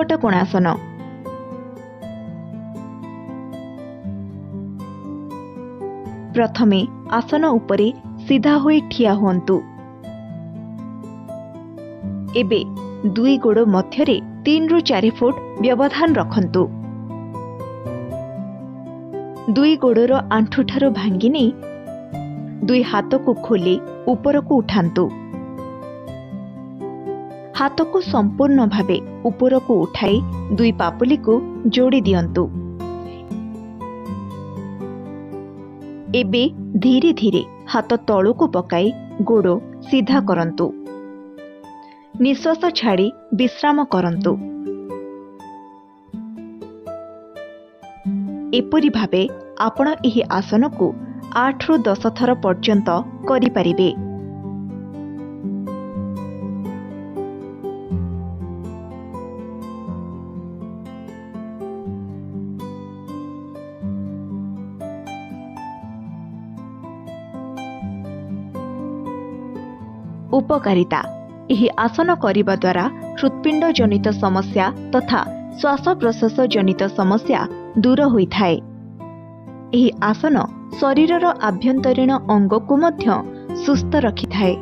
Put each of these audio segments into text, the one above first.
बिकट कोणासन। प्रथमे आसन उपरे सीधा होई ठिया हुअन्तु। एबे दुई गोड़ मध्यरे 3 रु 4 फुट व्यवधान रखन्तु। दुई गोड़र आंठू ठारू भांगी नहीं दुई हाथ को खोली ऊपर को उठान्तु। हाथ को संपूर्ण भावे ऊपर को उठाई दुई पापुली को जोड़ी दियंतु। एबे धीरे धीरे हाथ तळु को पकाई गोड़ सीधा करंतु। निश्वास छाड़ी विश्राम करंतु। एपरि भावे आपण एही आसन को 8 रु 10 थर पर्यंत करि परिबे। उपकारिता एही आसन करिबा द्वारा हृत्पिंड जनित समस्या तथा श्वास प्रश्वास जनित समस्या दूर होइथाए। एही आसन शरीरर आभ्यंतरीण अंग को मध्य सुस्थ रखिथाए।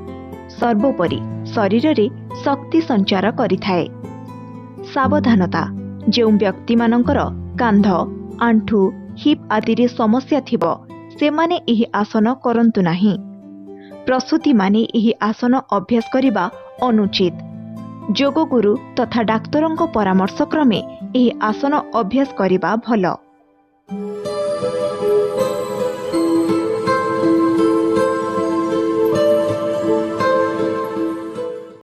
सर्वोपरि शरीर रे शक्ति संचार करिथाए। सावधानता जेउ व्यक्ति मानकर कांध आंठू हिप आदि रे समस्या थिबो सेमाने एही आसन करंतु नाही। प्रसूति माने एही आसन अभ्यास करिबा अनुचित। योग गुरु तथा डाक्तरंक परामर्श क्रमे एही आसन अभ्यास करिबा भलो।